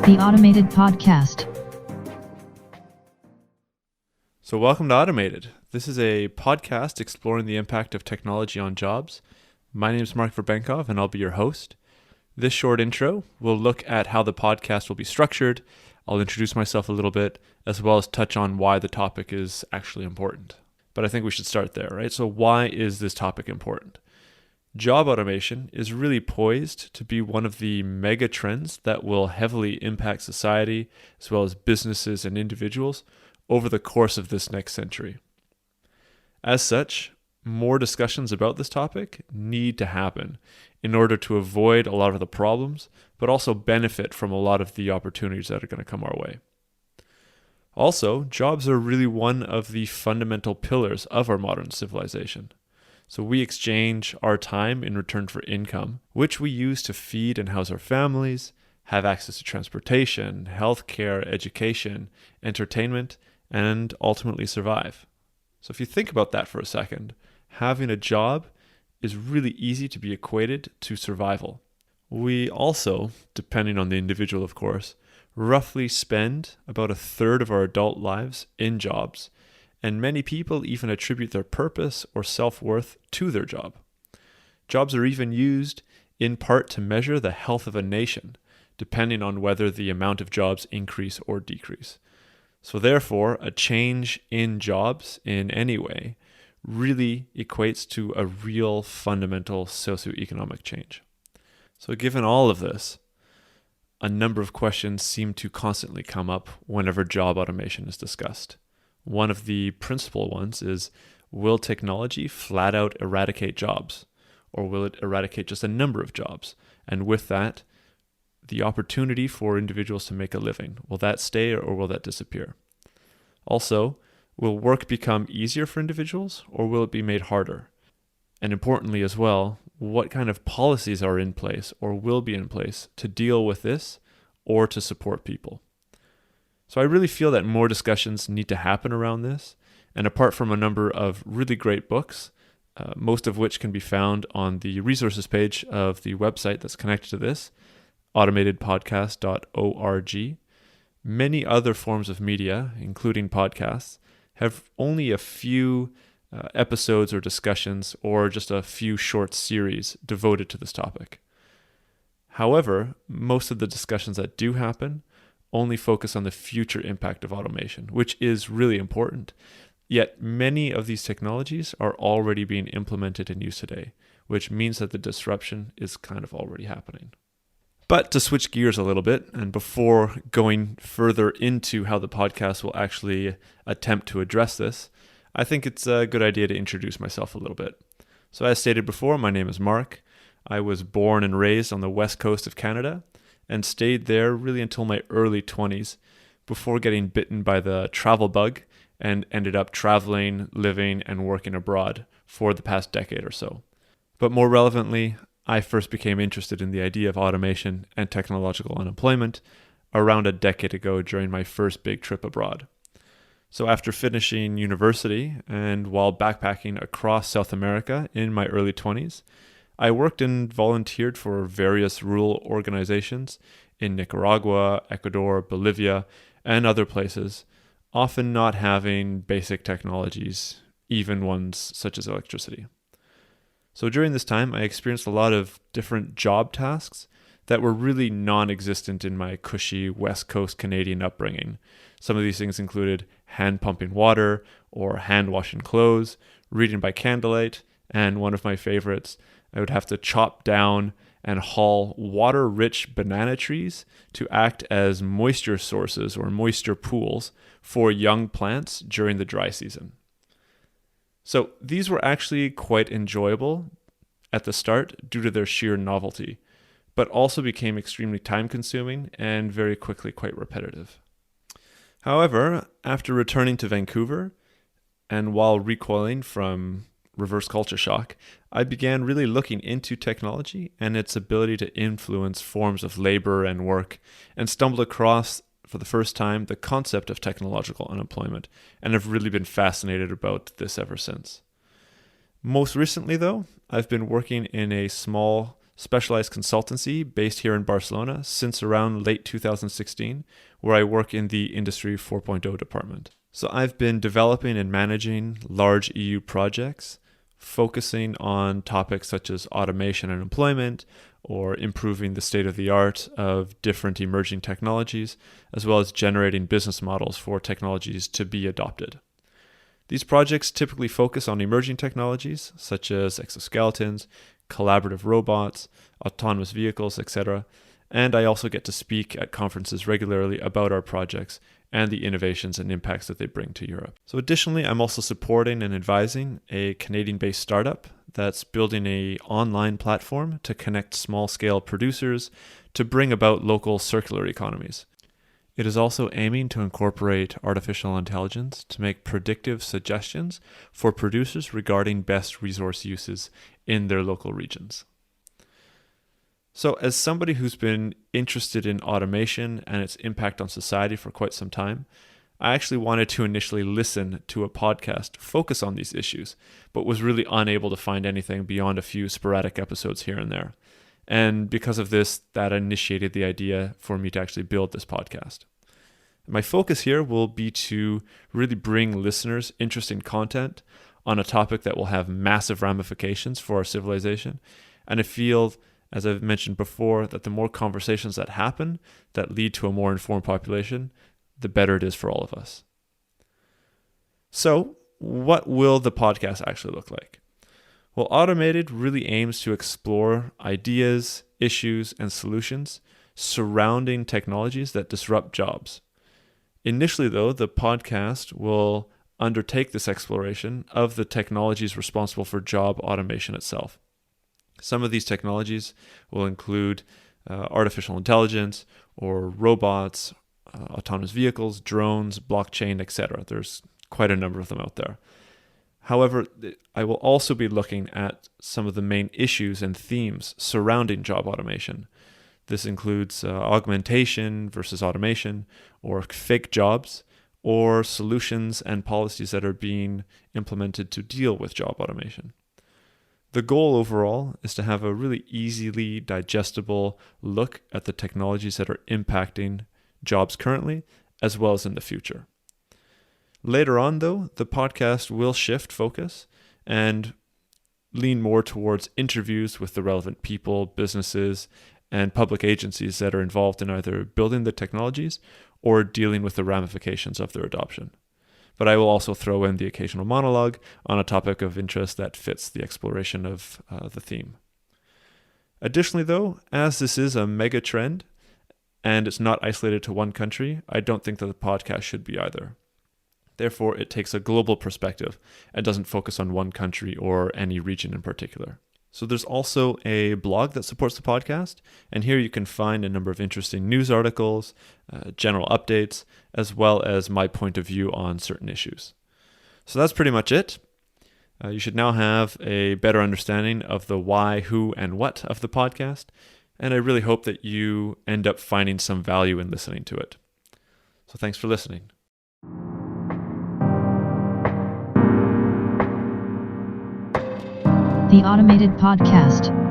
The Automated Podcast. So welcome to Automated. This is a podcast exploring the impact of technology on jobs. My name is Mark Verbenkov and I'll be your host. This short intro will look at how the podcast will be structured. I'll introduce myself a little bit, as well as touch on why the topic is actually important. But I think we should start there, right? So why is this topic important? Job automation is really poised to be one of the mega trends that will heavily impact society, as well as businesses and individuals over the course of this next century. As such, more discussions about this topic need to happen in order to avoid a lot of the problems, but also benefit from a lot of the opportunities that are going to come our way. Also, jobs are really one of the fundamental pillars of our modern civilization. So we exchange our time in return for income, which we use to feed and house our families, have access to transportation, healthcare, education, entertainment, and ultimately survive. So if you think about that for a second, having a job is really easy to be equated to survival. We also, depending on the individual of course, roughly spend about a third of our adult lives in jobs, and many people even attribute their purpose or self-worth to their job. Jobs are even used in part to measure the health of a nation, depending on whether the amount of jobs increase or decrease. So therefore, a change in jobs in any way really equates to a real fundamental socioeconomic change. So given all of this, a number of questions seem to constantly come up whenever job automation is discussed. One of the principal ones is, will technology flat out eradicate jobs? Or will it eradicate just a number of jobs? And with that, the opportunity for individuals to make a living, will that stay or will that disappear? Also, will work become easier for individuals or will it be made harder? And importantly as well, what kind of policies are in place or will be in place to deal with this or to support people? So I really feel that more discussions need to happen around this. And apart from a number of really great books, most of which can be found on the resources page of the website that's connected to this, automatedpodcast.org, many other forms of media, including podcasts, have only a few episodes or discussions or just a few short series devoted to this topic. However, most of the discussions that do happen only focus on the future impact of automation, which is really important. Yet many of these technologies are already being implemented and used today, which means that the disruption is kind of already happening. But to switch gears a little bit, and before going further into how the podcast will actually attempt to address this, I think it's a good idea to introduce myself a little bit. So as stated before, my name is Mark. I was born and raised on the west coast of Canada and stayed there really until my early 20s before getting bitten by the travel bug and ended up traveling, living, and working abroad for the past decade or so. But more relevantly, I first became interested in the idea of automation and technological unemployment around a decade ago during my first big trip abroad. So after finishing university and while backpacking across South America in my early 20s, I worked and volunteered for various rural organizations in Nicaragua, Ecuador, Bolivia, and other places, often not having basic technologies, even ones such as electricity. So during this time, I experienced a lot of different job tasks that were really non-existent in my cushy West Coast Canadian upbringing. Some of these things included hand pumping water or hand washing clothes, reading by candlelight, and one of my favorites, I would have to chop down and haul water-rich banana trees to act as moisture sources or moisture pools for young plants during the dry season. So these were actually quite enjoyable at the start due to their sheer novelty, but also became extremely time-consuming and very quickly quite repetitive. However, after returning to Vancouver, and while recoiling from reverse culture shock, I began really looking into technology and its ability to influence forms of labor and work, and stumbled across, for the first time, the concept of technological unemployment, and have really been fascinated about this ever since. Most recently, though, I've been working in a small specialized consultancy based here in Barcelona since around late 2016, where I work in the Industry 4.0 department. So I've been developing and managing large EU projects, focusing on topics such as automation and employment, or improving the state of the art of different emerging technologies, as well as generating business models for technologies to be adopted. These projects typically focus on emerging technologies such as exoskeletons, collaborative robots, autonomous vehicles, etc. And I also get to speak at conferences regularly about our projects and the innovations and impacts that they bring to Europe. So additionally, I'm also supporting and advising a Canadian-based startup that's building an online platform to connect small-scale producers to bring about local circular economies. It is also aiming to incorporate artificial intelligence to make predictive suggestions for producers regarding best resource uses in their local regions. So as somebody who's been interested in automation and its impact on society for quite some time, I actually wanted to initially listen to a podcast focus on these issues, but was really unable to find anything beyond a few sporadic episodes here and there. And because of this, that initiated the idea for me to actually build this podcast. My focus here will be to really bring listeners interesting content on a topic that will have massive ramifications for our civilization. And I feel, as I've mentioned before, that the more conversations that happen that lead to a more informed population, the better it is for all of us. So, what will the podcast actually look like? Well, Automated really aims to explore ideas, issues, and solutions surrounding technologies that disrupt jobs. Initially, though, the podcast will undertake this exploration of the technologies responsible for job automation itself. Some of these technologies will include artificial intelligence or robots, autonomous vehicles, drones, blockchain, etc. There's quite a number of them out there. However, I will also be looking at some of the main issues and themes surrounding job automation. This includes augmentation versus automation, or fake jobs, or solutions and policies that are being implemented to deal with job automation. The goal overall is to have a really easily digestible look at the technologies that are impacting jobs currently, as well as in the future. Later on, though, the podcast will shift focus and lean more towards interviews with the relevant people, businesses, and public agencies that are involved in either building the technologies or dealing with the ramifications of their adoption. But I will also throw in the occasional monologue on a topic of interest that fits the exploration of the theme. Additionally, though, as this is a mega trend and it's not isolated to one country, I don't think that the podcast should be either. Therefore, it takes a global perspective and doesn't focus on one country or any region in particular. So there's also a blog that supports the podcast, and here you can find a number of interesting news articles, general updates, as well as my point of view on certain issues. So that's pretty much it. You should now have a better understanding of the why, who, and what of the podcast, and I really hope that you end up finding some value in listening to it. So thanks for listening. The Automated Podcast.